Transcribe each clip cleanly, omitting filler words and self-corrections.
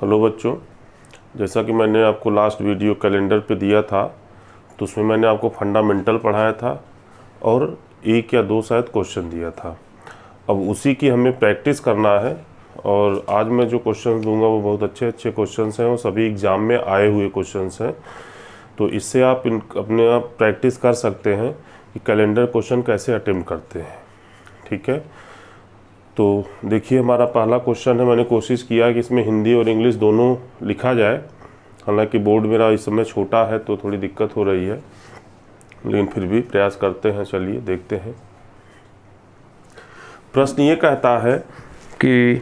Hello बच्चों, जैसा कि मैंने आपको लास्ट वीडियो कैलेंडर पे दिया था तो उसमें मैंने आपको फंडामेंटल पढ़ाया था और एक या दो शायद क्वेश्चन दिया था। अब उसी की हमें प्रैक्टिस करना है और आज मैं जो क्वेश्चन दूंगा वो बहुत अच्छे अच्छे क्वेश्चंस हैं और सभी एग्ज़ाम में आए हुए क्वेश्चंस हैं। तो इससे आप अपने आप प्रैक्टिस कर सकते हैं कि कैलेंडर क्वेश्चन कैसे अटेम्प्ट करते हैं। ठीक है, तो देखिए हमारा पहला क्वेश्चन है। मैंने कोशिश किया कि इसमें हिंदी और इंग्लिश दोनों लिखा जाए, हालांकि बोर्ड मेरा इस समय छोटा है तो थोड़ी दिक्कत हो रही है, लेकिन फिर भी प्रयास करते हैं। चलिए देखते हैं। प्रश्न ये कहता है कि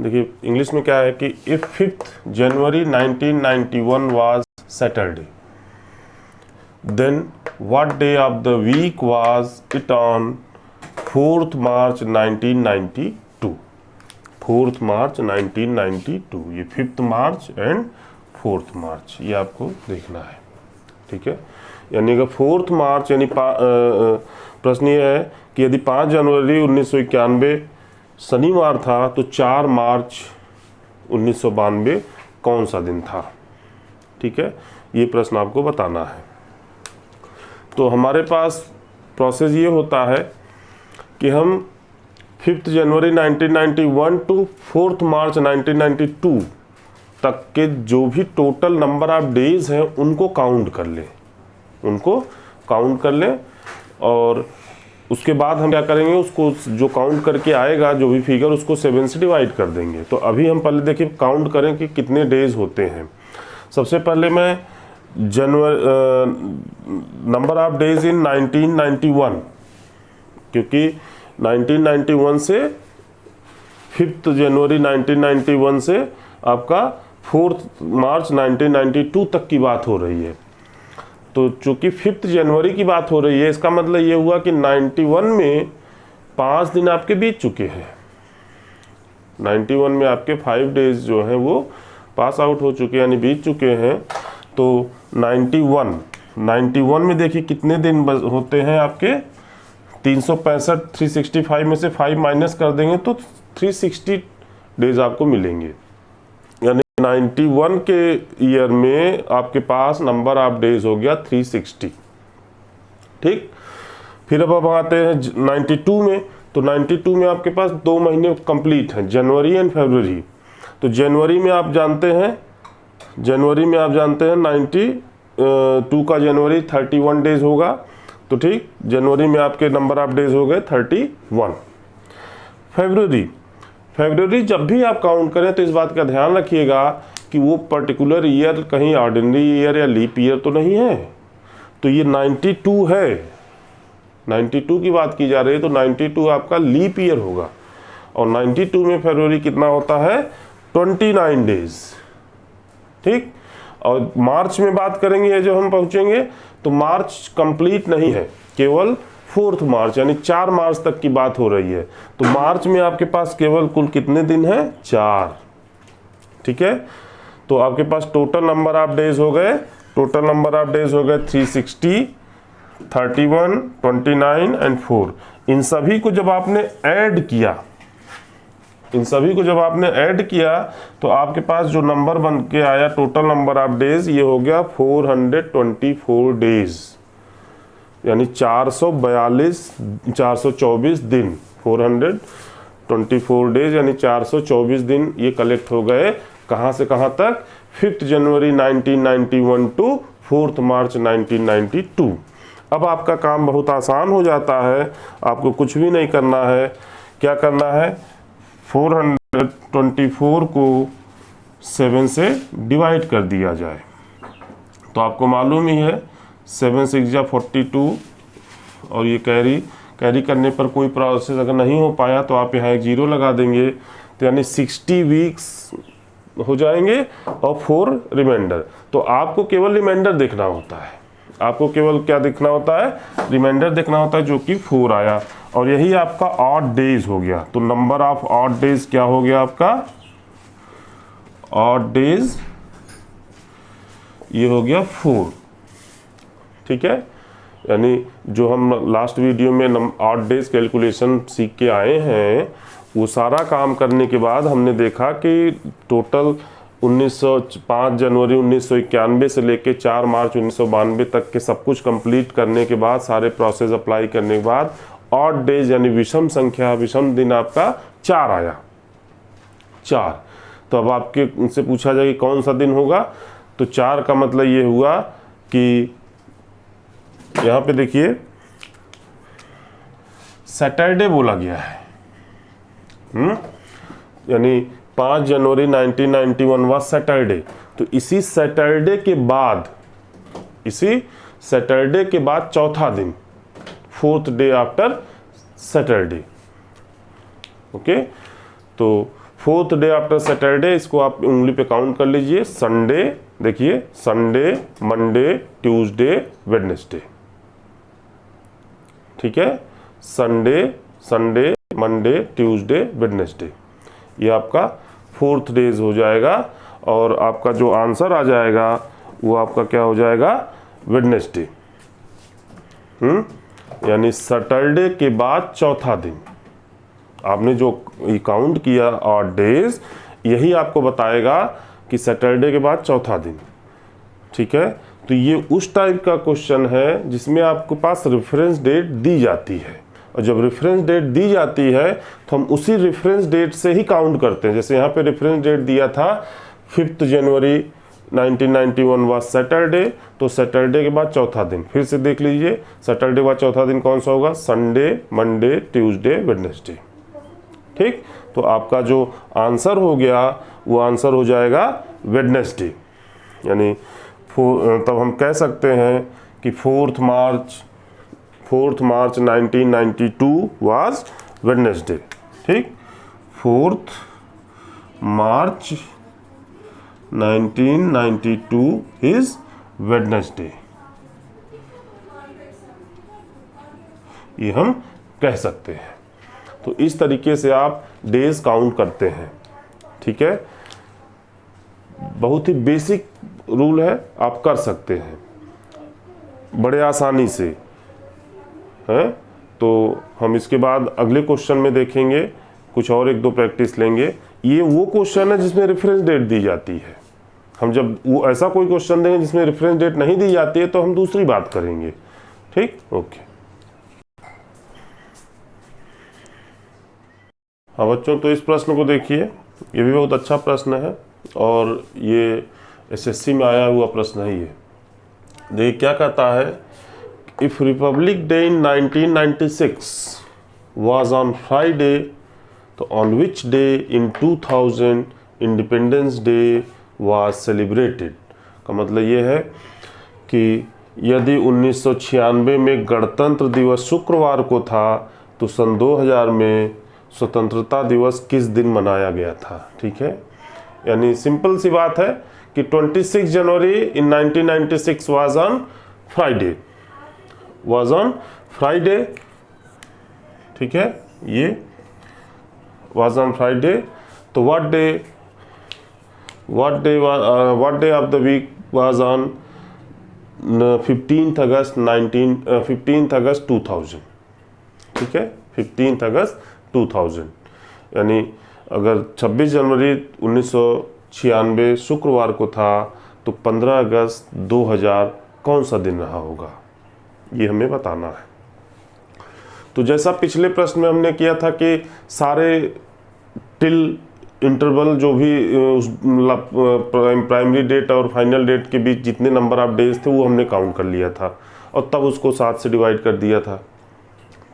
देखिए इंग्लिश में क्या है कि if 5th January 1991 was Saturday, then what day of the week was it on 4th March 1992। 4th March 1992, ये 5th मार्च एंड 4th मार्च, ये आपको देखना है। ठीक है, यानी कि 4th मार्च यानी प्रश्न ये है कि यदि 5 जनवरी 1991 शनिवार था तो 4 मार्च 1992 कौन सा दिन था। ठीक है, ये प्रश्न आपको बताना है। तो हमारे पास प्रोसेस ये होता है कि हम 5th January 1991 to 4th March 1992 तक के जो भी टोटल नंबर ऑफ डेज हैं उनको काउंट कर लें, और उसके बाद हम क्या करेंगे, उसको जो काउंट करके आएगा जो भी फिगर उसको 7 से डिवाइड कर देंगे। तो अभी हम पहले देखिए काउंट करें कि कितने डेज होते हैं। सबसे पहले मैं नंबर ऑफ डेज इन 1991, क्योंकि 1991 से 5th जनवरी 1991 से आपका 4th मार्च 1992 तक की बात हो रही है। तो चूंकि 5th जनवरी की बात हो रही है, इसका मतलब ये हुआ कि 91 में 5 दिन आपके बीत चुके हैं। 91 में आपके 5 डेज जो हैं वो पास आउट हो चुके हैं, यानी बीत चुके हैं। तो 91 में देखिए कितने दिन होते हैं आपके, 365, 365 में से 5 माइनस कर देंगे तो 360 डेज आपको मिलेंगे। यानी 91 के ईयर में आपके पास नंबर ऑफ डेज हो गया 360। ठीक, फिर अब आते हैं 92 में। तो 92 में आपके पास 2 महीने कंप्लीट हैं, जनवरी एंड फरवरी। तो जनवरी में आप जानते हैं 92 का जनवरी 31 डेज होगा। तो ठीक, जनवरी में आपके नंबर ऑफ डेज हो गए 31। फरवरी जब भी आप काउंट करें तो इस बात का ध्यान रखिएगा कि वो पर्टिकुलर ईयर कहीं ऑर्डिनरी ईयर या लीप ईयर तो नहीं है। तो ये 92 है, 92 की बात की जा रही है, तो 92 आपका लीप ईयर होगा। और 92 में फरवरी कितना होता है, 29 डेज। ठीक, और मार्च में बात करेंगे जो हम पहुंचेंगे तो मार्च कंप्लीट नहीं है, केवल 4th मार्च यानी 4 मार्च तक की बात हो रही है। तो मार्च में आपके पास केवल कुल कितने दिन हैं, 4। ठीक है, तो आपके पास टोटल नंबर ऑफ डेज हो गए 360, 31, 29 एंड 4। इन सभी को जब आपने ऐड किया तो आपके पास जो नंबर बन के आया टोटल नंबर ऑफ डेज, ये हो गया 424 डेज, यानी 424 दिन। 424 डेज यानी 424 दिन ये कलेक्ट हो गए। कहाँ से कहाँ तक, 5th January 1991 to 4th March 1992। अब आपका काम बहुत आसान हो जाता है, आपको कुछ भी नहीं करना है। क्या करना है, 424 को 7 से डिवाइड कर दिया जाए। तो आपको मालूम ही है 7 6 जा 42, और ये कैरी करने पर कोई प्रोसेस अगर नहीं हो पाया तो आप यहाँ एक 0 लगा देंगे, तो यानी 60 वीक्स हो जाएंगे और 4 रिमाइंडर। तो आपको केवल रिमाइंडर देखना होता है, आपको केवल क्या देखना होता है, रिमाइंडर देखना होता है, जो कि 4 आया। और यही आपका ऑड डेज हो गया। तो नंबर ऑफ ऑड डेज क्या हो गया आपका, ऑड डेज ये हो गया 4। ठीक है, यानी जो हम लास्ट वीडियो में ऑड डेज कैलकुलेशन सीख के आए हैं वो सारा काम करने के बाद हमने देखा कि टोटल 5 जनवरी 1991 से लेके 4 मार्च 1992 तक के सब कुछ कंप्लीट करने के बाद, सारे प्रोसेस अप्लाई करने के बाद ऑड डेज यानी विषम संख्या, विषम दिन आपका 4 आया, 4। तो अब आपके उनसे पूछा जाए कि कौन सा दिन होगा, तो 4 का मतलब ये हुआ कि यहाँ पे देखिए सैटरडे बोला गया है। यानी 5 जनवरी 1991 वाज सैटरडे। तो इसी सैटरडे के बाद चौथा दिन, 4th day after Saturday. Okay, तो 4th डे आफ्टर सैटरडे, इसको आप उंगली पे काउंट कर लीजिए। संडे, देखिए संडे, मंडे, ट्यूसडे, वेडनेसडे। ठीक है, संडे, मंडे, ट्यूसडे, वेडनेसडे, ये आपका 4th डेज हो जाएगा। और आपका जो आंसर आ जाएगा वो आपका क्या हो जाएगा, वेडनेसडे। यानी सैटरडे के बाद चौथा दिन। आपने जो काउंट किया ऑड डेज, यही आपको बताएगा कि सैटरडे के बाद चौथा दिन। ठीक है, तो ये उस टाइप का क्वेश्चन है जिसमें आपके पास रेफरेंस डेट दी जाती है, और जब रेफरेंस डेट दी जाती है तो हम उसी रेफरेंस डेट से ही काउंट करते हैं। जैसे यहाँ पे रेफरेंस डेट दिया था 5 जनवरी 1991 वाज सैटरडे, तो सैटरडे के बाद चौथा दिन। फिर से देख लीजिए, सैटरडे के बाद चौथा दिन कौन सा होगा, संडे, मंडे, ट्यूसडे, वेडनेसडे। ठीक, तो आपका जो आंसर हो गया वो आंसर हो जाएगा वेडनेसडे। यानी तब हम कह सकते हैं कि 4th मार्च 1992 वाज वेडनेसडे। ठीक, 4th मार्च 1992 इज वेडनेसडे, ये हम कह सकते हैं। तो इस तरीके से आप डेज काउंट करते हैं। ठीक है, बहुत ही बेसिक रूल है, आप कर सकते हैं बड़े आसानी से है। तो हम इसके बाद अगले क्वेश्चन में देखेंगे, कुछ और 1-2 प्रैक्टिस लेंगे। ये वो क्वेश्चन है जिसमें रेफरेंस डेट दी जाती है। हम जब वो ऐसा कोई क्वेश्चन देंगे जिसमें रेफरेंस डेट नहीं दी जाती है तो हम दूसरी बात करेंगे। ठीक, ओके। हाँ बच्चों, तो इस प्रश्न को देखिए, ये भी बहुत अच्छा प्रश्न है और ये एसएससी में आया हुआ प्रश्न है। ये देखिए क्या कहता है, if Republic Day in 1996 was on Friday, तो on which day in 2000 Independence Day was celebrated. का मतलब ये है कि यदि 1996 में गणतंत्र दिवस शुक्रवार को था तो सन 2000 में स्वतंत्रता दिवस किस दिन मनाया गया था। ठीक है, यानी सिंपल सी बात है कि 26 January in 1996 was on Friday. ठीक है, ये वाज ऑन फ्राइडे। तो what day of the week was on 15th August 2000। ठीक है, 15th अगस्त 2000। यानी अगर 26 जनवरी 1996 शुक्रवार को था तो 15 अगस्त 2000 कौन सा दिन रहा होगा, ये हमें बताना है। तो जैसा पिछले प्रश्न में हमने किया था कि सारे टिल इंटरवल जो भी प्राइमरी डेट और फाइनल डेट के बीच जितने नंबर ऑफ डेज थे वो हमने काउंट कर लिया था और तब उसको 7 से डिवाइड कर दिया था।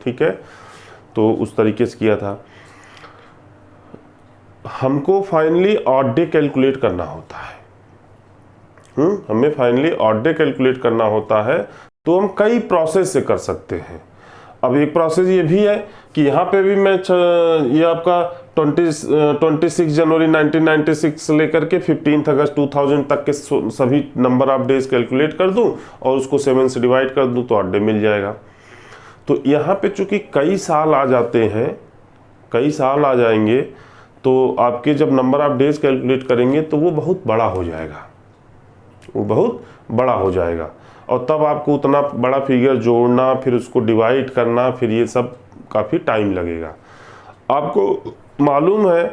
ठीक है, तो उस तरीके से किया था। हमको फाइनली ऑड डे कैलकुलेट करना होता है। हमें फाइनली ऑड डे कैलकुलेट करना होता है, तो हम कई प्रोसेस से कर सकते हैं। अब एक प्रोसेस ये भी है कि यहाँ पे भी मैं ये आपका 26 जनवरी 1996 से लेकर के 15 अगस्त 2000 तक के सभी नंबर ऑफ डेज कैलकुलेट कर दूं और उसको 7 से डिवाइड कर दूं तो ऑड डे मिल जाएगा। तो यहाँ पे चूंकि कई साल आ जाते हैं, कई साल आ जाएंगे, तो आपके जब नंबर ऑफ डेज कैलकुलेट करेंगे तो वो बहुत बड़ा हो जाएगा, वो बहुत बड़ा हो जाएगा। और तब आपको उतना बड़ा फिगर जोड़ना, फिर उसको डिवाइड करना, फिर ये सब काफ़ी टाइम लगेगा। आपको मालूम है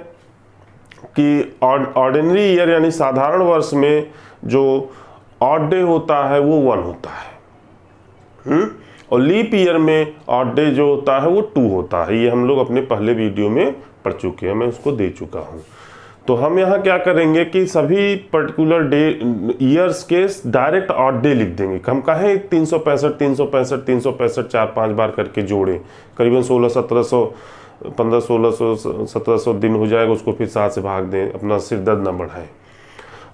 कि ऑर्डिनरी ईयर यानी साधारण वर्ष में जो ऑड डे होता है वो 1 होता है, और लीप ईयर में ऑड डे जो होता है वो 2 होता है। ये हम लोग अपने पहले वीडियो में पढ़ चुके हैं, मैं उसको दे चुका हूँ। तो हम यहाँ क्या करेंगे कि सभी पर्टिकुलर डे ईयर्स के डायरेक्ट ऑड डे लिख देंगे। हम कहें 365 365 365 4-5 बार करके जोड़ें, करीबन 1600-1700 1500-1600 1700 दिन हो जाएगा, उसको फिर 7 से भाग दें, अपना सिर दर्द न बढ़ाएं।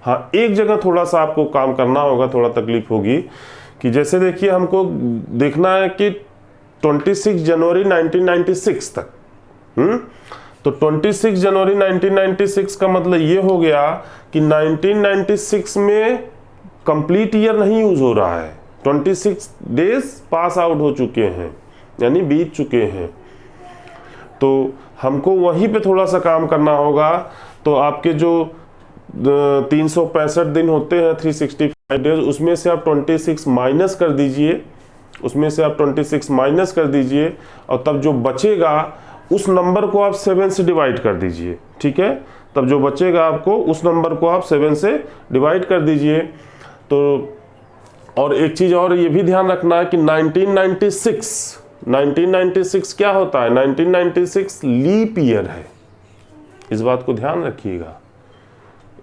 हाँ, एक जगह थोड़ा सा आपको काम करना होगा, थोड़ा तकलीफ होगी कि जैसे देखिए हमको देखना है कि 26 जनवरी 1996 तक, तो 26 जनवरी 1996 का मतलब ये हो गया कि 1996 में कंप्लीट ईयर नहीं यूज हो रहा है, 26 डेज पास आउट हो चुके हैं, यानी बीत चुके हैं। तो हमको वहीं पे थोड़ा सा काम करना होगा। तो आपके जो 365 दिन होते हैं, 365 डेज, उसमें से आप 26 माइनस कर दीजिए, उसमें से आप 26 माइनस कर दीजिए, और तब जो बचेगा उस नंबर को आप 7 से डिवाइड कर दीजिए। ठीक है, तब जो बचेगा आपको उस नंबर को आप 7 से डिवाइड कर दीजिए। तो और एक चीज़ और ये भी ध्यान रखना है कि 1996 क्या होता है, 1996 लीप ईयर है। इस बात को ध्यान रखिएगा,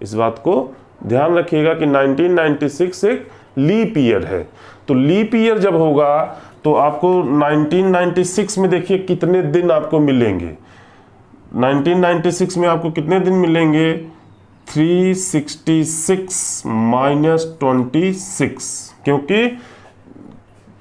इस बात को ध्यान रखिएगा कि 1996 एक लीप ईयर है। तो लीप ईयर जब होगा तो आपको 1996 में देखिए कितने दिन आपको मिलेंगे। 1996 में आपको कितने दिन मिलेंगे, 366 माइनस 26,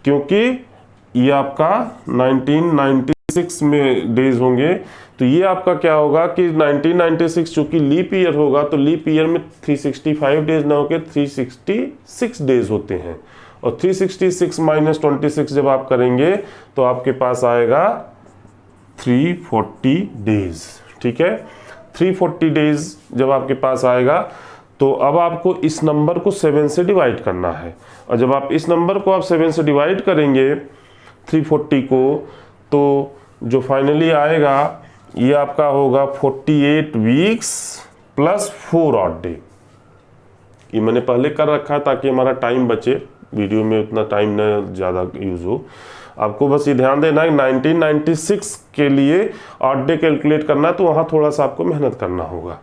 क्योंकि ये आपका 1996 में डेज होंगे। तो ये आपका क्या होगा कि 1996 चूंकि लीप ईयर होगा, तो लीप ईयर में 365 डेज ना होकर 366 डेज होते हैं, और 366 माइनस 26 जब आप करेंगे तो आपके पास आएगा 340 डेज। ठीक है, 340 डेज जब आपके पास आएगा तो अब आपको इस नंबर को 7 से डिवाइड करना है, और जब आप इस नंबर को आप 7 से डिवाइड करेंगे 340 को, तो जो फाइनली आएगा ये आपका होगा 48 वीक्स प्लस 4 ऑड डे। ये मैंने पहले कर रखा है ताकि हमारा टाइम बचे, वीडियो में उतना टाइम न ज़्यादा यूज़ हो। आपको बस ये ध्यान देना है 1996 के लिए ऑड डे कैलकुलेट करना है, तो वहाँ थोड़ा सा आपको मेहनत करना होगा।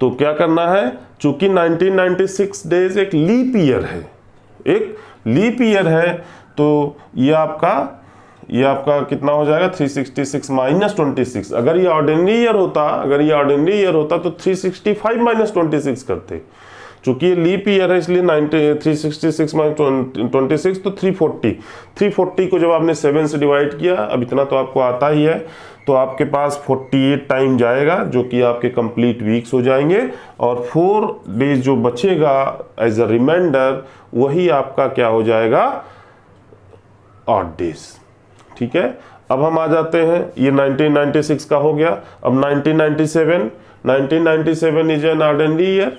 तो क्या करना है, चूंकि 1996 डेज एक लीप ईयर है, एक लीप ईयर है, तो ये आपका कितना हो जाएगा, 366 माइनस 26। अगर ये ऑर्डिनरी ईयर होता तो 365 माइनस 26 करते। चूंकि ये लीप ईयर है इसलिए 366 माइनस 26 तो 340 को जब आपने 7 से डिवाइड किया, अब इतना तो आपको आता ही है, तो आपके पास 48 टाइम जाएगा जो कि आपके कंप्लीट वीक्स हो जाएंगे, और 4 डेज जो बचेगा एज अ रिमाइंडर वही आपका क्या हो जाएगा, ऑड डेज। ठीक है, अब हम आ जाते हैं, ये 1996 का हो गया। अब 1997 is an ordinary year,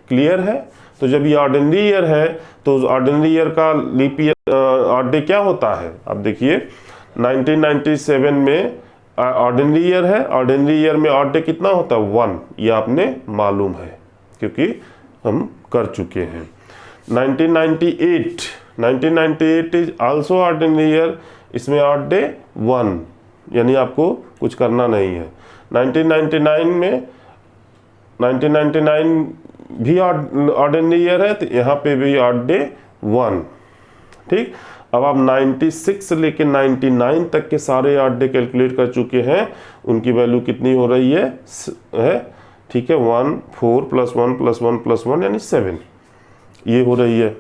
clear है। तो जब ये ऑर्डिनरी ईयर है तो ऑर्डिनरी ईयर का लीप ईयर ऑड डे क्या होता है, अब देखिए 1997 में ऑर्डिनरी ईयर है, ऑर्डिनरी ईयर में ऑड डे कितना होता है, 1। ये आपने मालूम है क्योंकि हम कर चुके हैं। 1998 इज आल्सो ऑर्डिनरी ईयर, इसमें ऑड डे 1, यानी आपको कुछ करना नहीं है। 1999 भी ऑर्डिनरी ईयर है, तो यहाँ पे भी ऑड डे 1। ठीक, अब आप 96 से लेके 99 तक के सारे ऑड डे कैलकुलेट कर चुके हैं, उनकी वैल्यू कितनी हो रही है, ठीक है, 1 4 प्लस 1 प्लस 1 प्लस 1 यानी 7 ये हो रही है।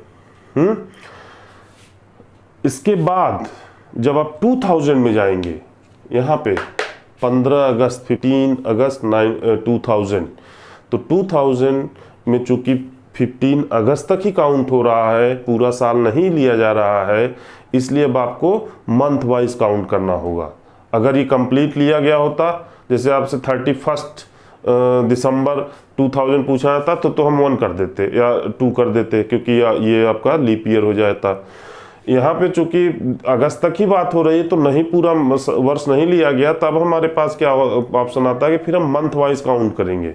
इसके बाद जब आप 2000 में जाएंगे, यहाँ पे 15 अगस्त 15 अगस्त 2000, तो 2000 में चूंकि 15 अगस्त तक ही काउंट हो रहा है, पूरा साल नहीं लिया जा रहा है, इसलिए अब आपको मंथ वाइज काउंट करना होगा। अगर ये कंप्लीट लिया गया होता, जैसे आपसे 31 दिसंबर 2000 पूछा जाता तो हम 1 कर देते या 2 कर देते, क्योंकि ये आपका लीप ईयर हो जाता। यहाँ पे चूंकि अगस्त तक ही बात हो रही है तो नहीं, पूरा वर्ष नहीं लिया गया, तब हमारे पास क्या ऑप्शन आता है कि फिर हम मंथ वाइज काउंट करेंगे।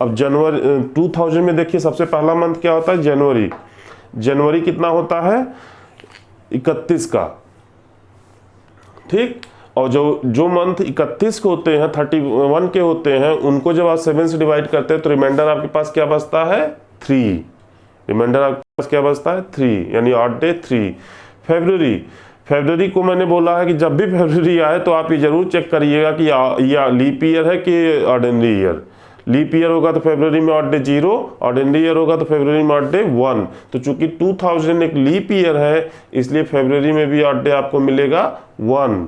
अब जनवरी 2000 में देखिए सबसे पहला मंथ क्या होता है, जनवरी। जनवरी कितना होता है, 31 का, ठीक। और जो मंथ 31 के होते हैं, 31 के होते हैं, उनको जब आप 7 से डिवाइड करते हैं तो रिमाइंडर आपके पास क्या बचता है, 3। रिमाइंडर आपके पास क्या बचता है, 3, यानी ऑड डे 3। फरवरी को मैंने बोला है कि जब भी फरवरी आए तो आप ये जरूर चेक करिएगा कि या लीप ईयर है कि ऑर्डिनरी ईयर। लीप ईयर होगा तो फरवरी में ऑड डे 0, ऑर्डिनरी ईयर होगा तो फरवरी में ऑड डे 1। तो चूंकि 2000 एक लीप ईयर है, इसलिए फरवरी में भी ऑड डे आपको मिलेगा 1।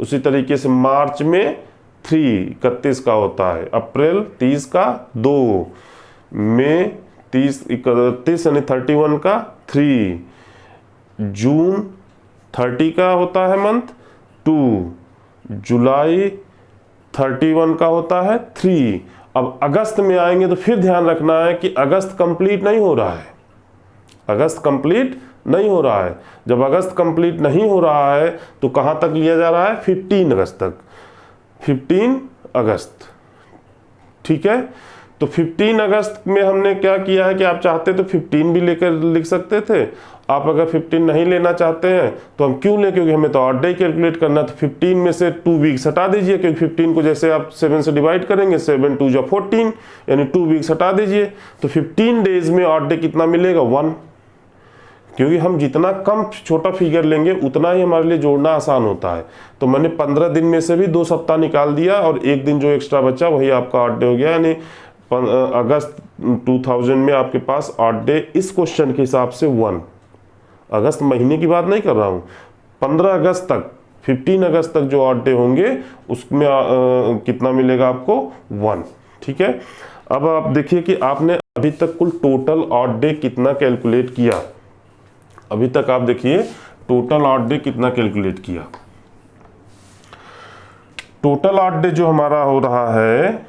उसी तरीके से मार्च में 3, 31 का होता है, अप्रैल 30 का 2, मई 30, 31 यानी 31 का 3, जून 30 का होता है मंथ 2, जुलाई 31 का होता है 3। अब अगस्त में आएंगे तो फिर ध्यान रखना है कि अगस्त कंप्लीट नहीं हो रहा है, अगस्त कंप्लीट नहीं हो रहा है। जब अगस्त कंप्लीट नहीं हो रहा है तो कहां तक लिया जा रहा है, 15 अगस्त तक, 15 अगस्त, ठीक है। तो 15 अगस्त में हमने क्या किया है कि आप चाहते तो 15 भी लेकर लिख सकते थे। आप अगर 15 नहीं लेना चाहते हैं तो हम क्यों लें, क्योंकि हमें तो ऑड डे कैलकुलेट करना है। तो 15 में से 2 वीक्स हटा दीजिए, क्योंकि 15 को जैसे आप 7 से डिवाइड करेंगे, 7 2 जा 14, यानी 2 वीक्स हटा दीजिए। तो 15 डेज में ऑड डे कितना मिलेगा, 1। क्योंकि हम जितना कम छोटा फिगर लेंगे उतना ही हमारे लिए जोड़ना आसान होता है। तो मैंने 15 दिन में से भी 2 सप्ताह निकाल दिया और एक दिन जो एक्स्ट्रा बचा वही आपका ऑड डे हो गया। यानी अगस्त 2000 में आपके पास ऑड डे इस क्वेश्चन के हिसाब से 1। अगस्त महीने की बात नहीं कर रहा हूँ, 15 अगस्त तक, 15 अगस्त तक जो ऑड डे होंगे उसमें कितना मिलेगा आपको, 1, ठीक है। अब आप देखिए कि आपने अभी तक कुल टोटल ऑड डे कितना कैलकुलेट किया। अभी तक आप देखिए टोटल ऑड डे कितना कैलकुलेट किया। टोटल ऑड डे जो हमारा हो रहा है,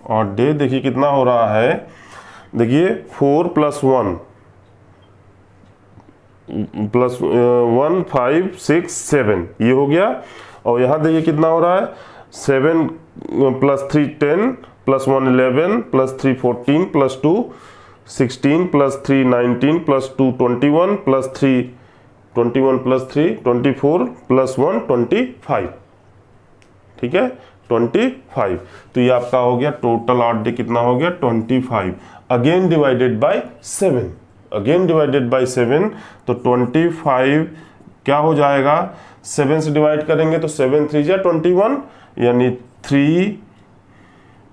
ऑड डे देखिए कितना हो रहा है, देखिए 4 + 1 + 1 5 6 7 ये हो गया। और यहां देखिए कितना हो रहा है, 7 + 3 10 + 1 11 + 3 14 + 2 16 + 3 19 + 2 21 + 3 21 + 3 24 + 1 25, ठीक है, 25। तो ये आपका हो गया टोटल ऑड डे कितना हो गया, 25। Again divided by 7, again divided by 7, तो 25 क्या हो जाएगा, 7 से डिवाइड करेंगे तो 7 3 जा 21, यानी 3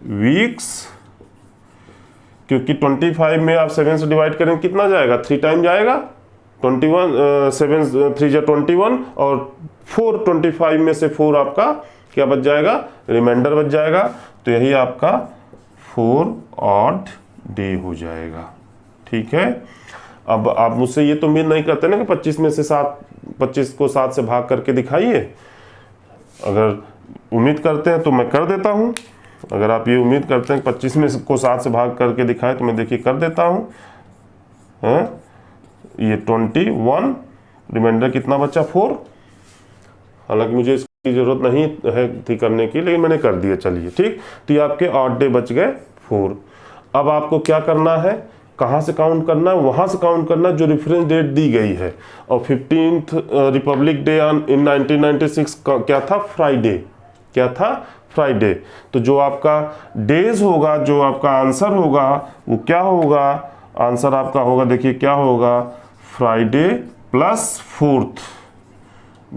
वीक्स। क्योंकि 25 में आप 7 से डिवाइड करेंगे कितना जाएगा, 3 टाइम जाएगा, 21 7 3 जा 21 और 4 25 में से 4 आपका क्या बच जाएगा, रिमाइंडर बच जाएगा। तो यही आपका 4 ऑड डे हो जाएगा, ठीक है। अब आप मुझसे ये तो उम्मीद नहीं करते ना कि 25 में से 25 को 7 से भाग करके दिखाइए। अगर उम्मीद करते हैं तो मैं कर देता हूं। अगर आप ये उम्मीद करते हैं कि 25 में को 7 से भाग करके दिखाए तो मैं देखिए कर देता हूं। ये 21, रिमाइंडर कितना बचा, 4। हालांकि मुझे इसकी जरूरत नहीं है थी करने की, लेकिन मैंने कर दिया, चलिए ठीक। तो ये आपके ऑड डे बच गए 4। अब आपको क्या करना है, कहाँ से काउंट करना है, वहाँ से काउंट करना है जो रेफरेंस डेट दी गई है। और 15th रिपब्लिक डे इन 1996 क्या था, फ्राइडे, क्या था, फ्राइडे। तो जो आपका डेज होगा, जो आपका आंसर होगा वो क्या होगा, आंसर आपका होगा, देखिए क्या होगा, फ्राइडे + 4th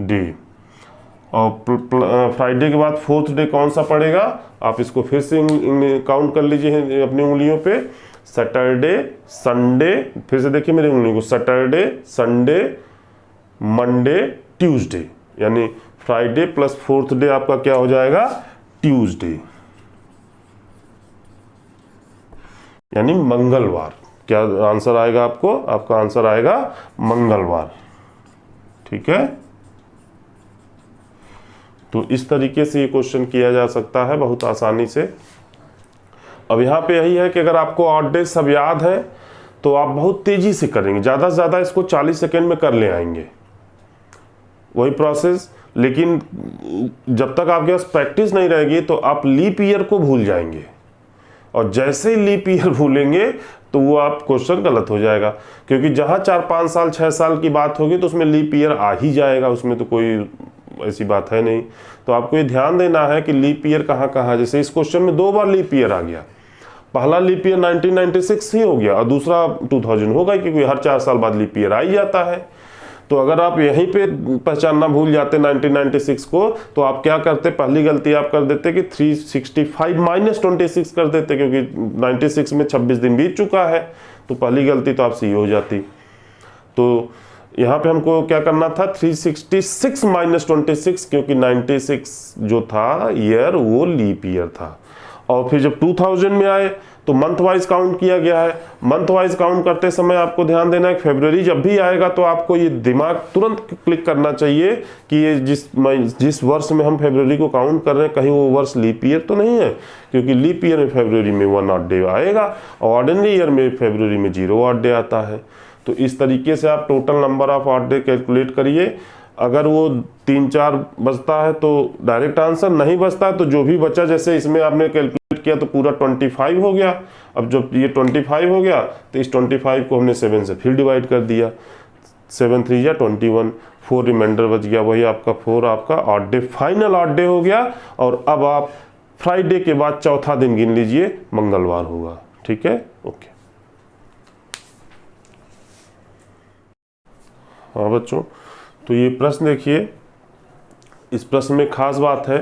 डे। और फ्राइडे के बाद 4th डे कौन सा पड़ेगा, आप इसको फिर से काउंट कर लीजिए अपनी उंगलियों पे, सैटरडे संडे, फिर से देखिए मेरी उंगलियों को, सैटरडे संडे मंडे ट्यूसडे, यानी फ्राइडे + 4th डे आपका क्या हो जाएगा, ट्यूसडे, यानी मंगलवार। क्या आंसर आएगा आपको, आपका आंसर आएगा मंगलवार, ठीक है। तो इस तरीके से ये क्वेश्चन किया जा सकता है बहुत आसानी से। अब यहाँ पे यही है कि अगर आपको ऑड डे सब याद है तो आप बहुत तेज़ी से करेंगे, ज़्यादा से ज़्यादा इसको 40 सेकेंड में कर ले आएंगे, वही प्रोसेस। लेकिन जब तक आपके पास प्रैक्टिस नहीं रहेगी तो आप लीप ईयर को भूल जाएंगे, और जैसे ही लीप ईयर भूलेंगे तो वो आप क्वेश्चन गलत हो जाएगा, क्योंकि जहाँ 4-5 साल 6 साल की बात होगी तो उसमें लीप ईयर आ ही जाएगा, उसमें तो कोई ऐसी बात है नहीं। तो आपको ये ध्यान देना है कि लीप ईयर कहाँ कहाँ, जैसे इस क्वेश्चन में 2 बार लीप ईयर आ गया, पहला लीप ईयर 1996 ही हो गया और दूसरा 2000 होगा, क्योंकि हर 4 साल बाद लीप ईयर आ ही जाता है। तो अगर आप यहीं पे पहचानना भूल जाते 1996 को, तो आप क्या करते, पहली गलती आप कर देते कि 365 माइनस 26 कर देते, क्योंकि 96 में 26 दिन बीत चुका है, तो पहली गलती तो आपसे ये हो जाती। तो यहाँ पे हमको क्या करना था, 366 माइनस 26, क्योंकि 96 जो था ईयर वो लीप ईयर था। और फिर जब 2000 में आए तो मंथ वाइज काउंट किया गया है। मंथ वाइज काउंट करते समय आपको ध्यान देना है, फरवरी जब भी आएगा तो आपको ये दिमाग तुरंत क्लिक करना चाहिए कि ये जिस वर्ष में हम फरवरी को काउंट कर रहे हैं, कहीं वो वर्ष लीप ईयर तो नहीं है, क्योंकि लीप ईयर में फरवरी में 1 ऑड डे आएगा और ऑर्डिनरी ईयर में फरवरी में 0 ऑड डे आता है। तो इस तरीके से आप total number of odd day calculate करिए। अगर वो 3-4 बचता है तो डायरेक्ट आंसर, नहीं बचता है तो जो भी बचा, जैसे इसमें आपने कैलकुलेट किया तो पूरा 25 हो गया। अब जब ये 25 हो गया तो इस 25 को हमने 7 से फिर डिवाइड कर दिया, 7 3 या 21, 4 रिमाइंडर बच गया, वही आपका 4 आपका odd day, final odd day हो गया। और अब आप फ्राइडे के बाद चौथा दिन गिन लीजिए, मंगलवार होगा। ठीक है, ओके। हाँ बच्चों, तो ये प्रश्न देखिए, इस प्रश्न में खास बात है,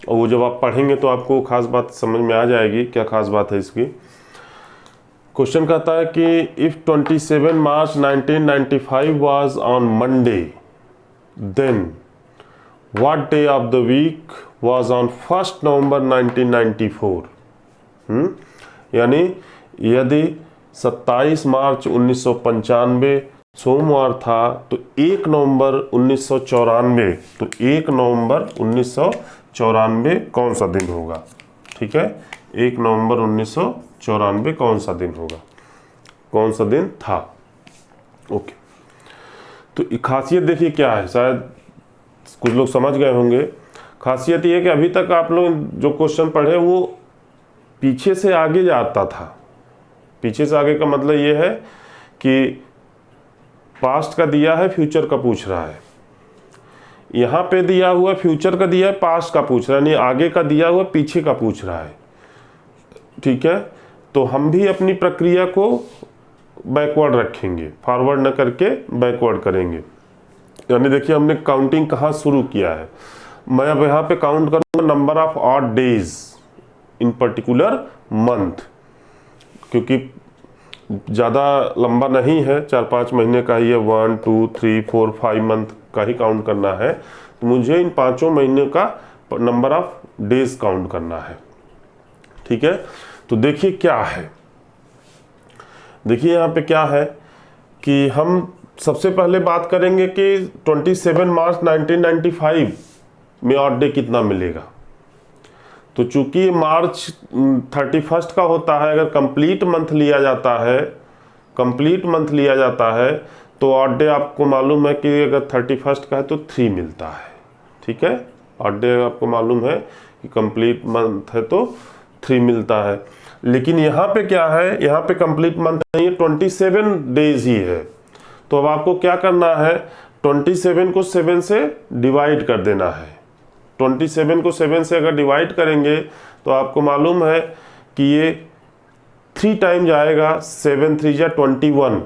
और वो जब आप पढ़ेंगे तो आपको खास बात समझ में आ जाएगी, क्या खास बात है इसकी। क्वेश्चन कहता है कि if 27 March 1995 was on Monday, then what day of the week was on 1 November 1994। यानी यदि 27 मार्च 1995 सोमवार था तो 1 नवंबर 1994, तो 1 नवंबर 1994 कौन सा दिन होगा। ठीक है, 1 नवंबर 1994 कौन सा दिन होगा, कौन सा दिन था। ओके, तो खासियत देखिए क्या है, शायद कुछ लोग समझ गए होंगे। खासियत ये है कि अभी तक आप लोग जो क्वेश्चन पढ़े वो पीछे से आगे जाता था। पीछे से आगे का मतलब ये है कि पास्ट का दिया है, फ्यूचर का पूछ रहा है। यहाँ पे दिया हुआ फ्यूचर का दिया है, पास्ट का पूछ रहा है, नहीं आगे का दिया हुआ पीछे का पूछ रहा है। ठीक है, तो हम भी अपनी प्रक्रिया को बैकवर्ड रखेंगे, फॉरवर्ड न करके बैकवर्ड करेंगे। यानी देखिए हमने काउंटिंग कहाँ शुरू किया है। मैं अब यहाँ पे काउंट करूँगा number of odd days in particular month, क्योंकि ज़्यादा लंबा नहीं है, 4-5 महीने का ही है, 1 2 3 4 5 मंथ का ही काउंट करना है। तो मुझे इन 5 महीने का नंबर ऑफ डेज काउंट करना है। ठीक है, तो देखिए क्या है, देखिए यहाँ पे क्या है कि हम सबसे पहले बात करेंगे कि 27 मार्च 1995 में ऑड डे कितना मिलेगा। तो चूंकि मार्च 31 का होता है, अगर कंप्लीट मंथ लिया जाता है, कंप्लीट मंथ लिया जाता है तो ऑड डे आपको मालूम है कि अगर 31 का है तो 3 मिलता है। ठीक है, ऑड डे आपको मालूम है कि कंप्लीट मंथ है तो 3 मिलता है। लेकिन यहाँ पे क्या है, यहाँ पे कंप्लीट मंथ नहीं है, 27 डेज ही है। तो अब आपको क्या करना है, 27 को 7 से डिवाइड कर देना है। 27 को 7 से अगर डिवाइड करेंगे तो आपको मालूम है कि ये 3 टाइम जाएगा, 7 3 या 21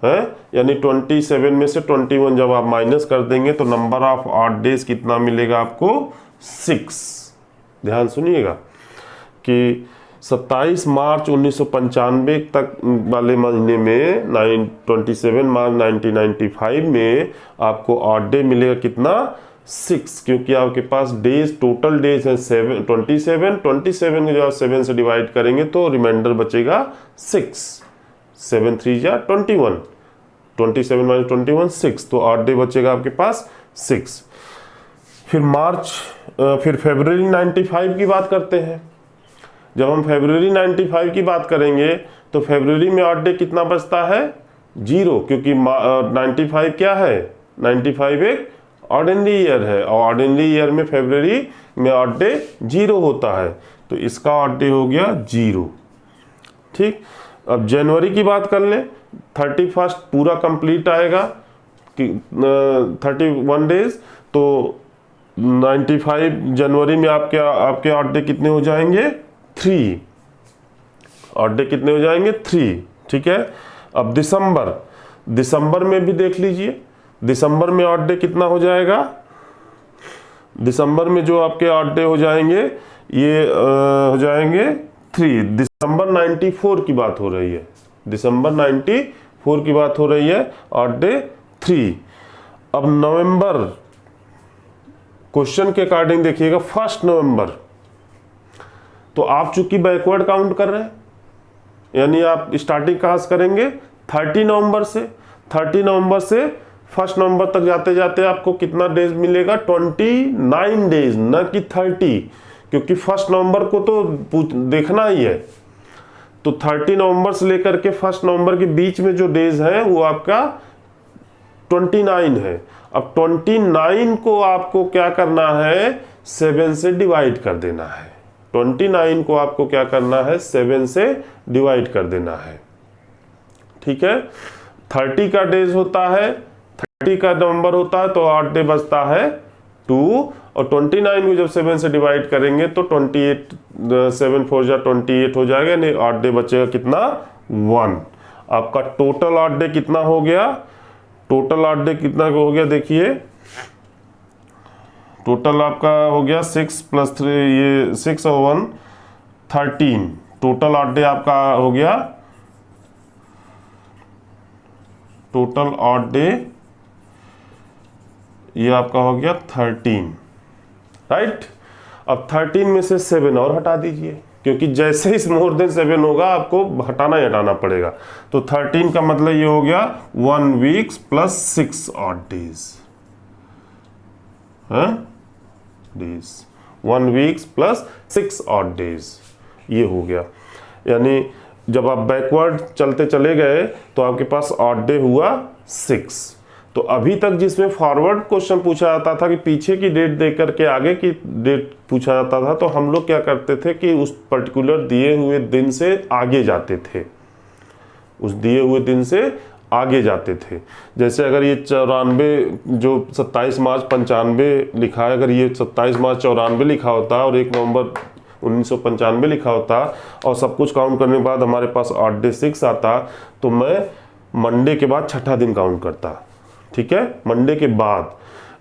है, यानी 27 में से 21 जब आप माइनस कर देंगे तो नंबर ऑफ ऑड डेज कितना मिलेगा आपको, 6। ध्यान सुनिएगा कि 27 मार्च 1995 तक वाले महीने में 27 मार्च 1995 में आपको ऑड डे मिलेगा कितना, 6, क्योंकि आपके पास डेज, टोटल डेज है 27 को जब आप 7 से डिवाइड करेंगे तो रिमाइंडर बचेगा 6, 7 3 या 21, 27 माइनस 21 6, तो ऑड डे बचेगा आपके पास 6। फिर फरवरी 95 की बात करते हैं। जब हम फरवरी 95 की बात करेंगे तो फरवरी में ऑड डे कितना बचता है? 0, क्योंकि 95 क्या है? 95 एक ऑर्डिनरी ईयर है और ऑर्डिनरी ईयर में फरवरी में ऑड डे 0 होता है, तो इसका ऑड डे हो गया 0। ठीक, अब जनवरी की बात कर लें, 31 पूरा कंप्लीट आएगा कि 31 डेज, तो 95 जनवरी में आपके ऑड डे कितने हो जाएंगे? 3। ऑड डे कितने हो जाएंगे? 3। ठीक है, अब दिसंबर में भी देख लीजिए, दिसंबर में ऑड डे कितना हो जाएगा? दिसंबर में जो आपके ऑड डे हो जाएंगे ये हो जाएंगे 3। दिसंबर 94 की बात हो रही है, दिसंबर 94 की बात हो रही है, ऑड डे 3। अब नवंबर, क्वेश्चन के अकॉर्डिंग देखिएगा 1 नवंबर, तो आप चूंकि बैकवर्ड काउंट कर रहे हैं, यानी आप स्टार्टिंग कहाँ से करेंगे? 30 नवंबर से। 30 नवंबर से 1 नवंबर तक जाते जाते आपको कितना डेज मिलेगा? 29 डेज, न कि 30, क्योंकि 1 नवंबर को तो देखना ही है। तो 30 नवंबर से लेकर के 1 नवंबर के बीच में जो डेज है वो आपका 29 है। अब 29 को आपको क्या करना है? 7 से डिवाइड कर देना है। 29 को आपको क्या करना है? 7 से डिवाइड कर देना है। ठीक है, 30 का डेज होता है, 30 का नवंबर होता है, तो ऑड डे बचता है 2, और 29 को जब 7 से डिवाइड करेंगे तो 28, 7 4 जा 28 हो जाएगा, नहीं ऑड डे बचेगा कितना? 1। आपका टोटल ऑड डे कितना हो गया? टोटल ऑड डे कितना हो गया? देखिए, टोटल आपका हो गया 6 + 3, ये 6 और 1 13। टोटल ऑड डे आपका हो गया, टोटल ऑड डे ये आपका हो गया 13, राइट। अब 13 में से 7 और हटा दीजिए, क्योंकि जैसे ही मोर देन 7 होगा आपको हटाना ही हटाना पड़ेगा। तो 13 का मतलब ये हो गया 1 weeks + 6 odd days, days 1 weeks + 6 odd days, ये हो गया। यानी जब आप बैकवर्ड चलते चले गए तो आपके पास ऑड डे हुआ 6। तो अभी तक जिसमें फॉरवर्ड क्वेश्चन पूछा जाता था कि पीछे की डेट देख करके आगे की डेट पूछा जाता था, तो हम लोग क्या करते थे कि उस पर्टिकुलर दिए हुए दिन से आगे जाते थे, उस दिए हुए दिन से आगे जाते थे। जैसे अगर ये 94 जो 27 मार्च 95 लिखा है, अगर ये 27 मार्च 94 लिखा होता और 1 नवंबर 1995 लिखा होता और सब कुछ काउंट करने के बाद हमारे पास ऑड डे 6 आता, तो मैं मंडे के बाद छठा दिन काउंट करता। ठीक है, मंडे के बाद।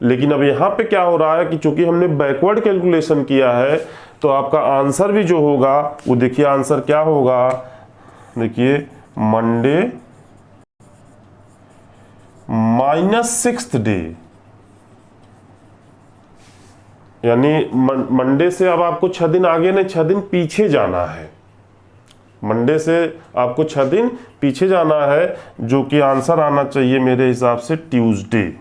लेकिन अब यहाँ पे क्या हो रहा है कि चूंकि हमने बैकवर्ड कैलकुलेशन किया है, तो आपका आंसर भी जो होगा वो देखिए, आंसर क्या होगा? देखिए, मंडे -6th डे, यानी मंडे से अब आपको 6 दिन आगे नहीं, 6 दिन पीछे जाना है। मंडे से आपको 6 दिन पीछे जाना है, जो कि आंसर आना चाहिए मेरे हिसाब से ट्यूसडे।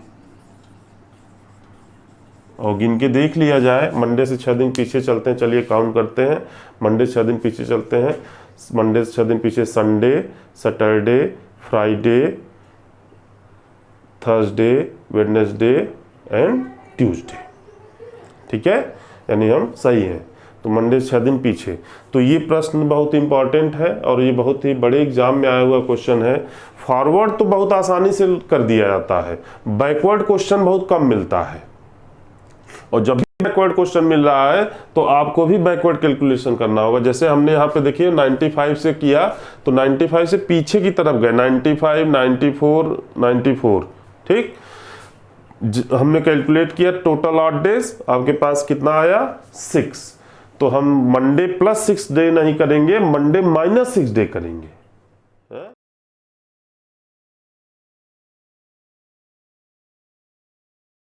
और गिन के देख लिया जाए, मंडे से 6 दिन पीछे चलते हैं, चलिए काउंट करते हैं। मंडे से 6 दिन पीछे चलते हैं, मंडे से 6 दिन पीछे Sunday, Saturday, Friday, Thursday, Wednesday and Tuesday. ठीक है, यानी हम सही हैं। तो मंडे से 6 दिन पीछे। तो ये प्रश्न बहुत इंपॉर्टेंट है और ये बहुत ही बड़े एग्जाम में आया हुआ क्वेश्चन है। फॉरवर्ड तो बहुत आसानी से कर दिया जाता है, बैकवर्ड क्वेश्चन बहुत कम मिलता है। और जब भी बैकवर्ड क्वेश्चन मिल रहा है तो आपको भी बैकवर्ड कैलकुलेशन करना होगा। जैसे हमने यहाँ पे देखिए 95 से किया, तो 95 से पीछे की तरफ गए, 95, 94, 94। ठीक, हमने कैलकुलेट किया टोटल ऑड डेज, आपके पास कितना आया? 6। तो हम मंडे +6 डे नहीं करेंगे, मंडे -6 डे करेंगे।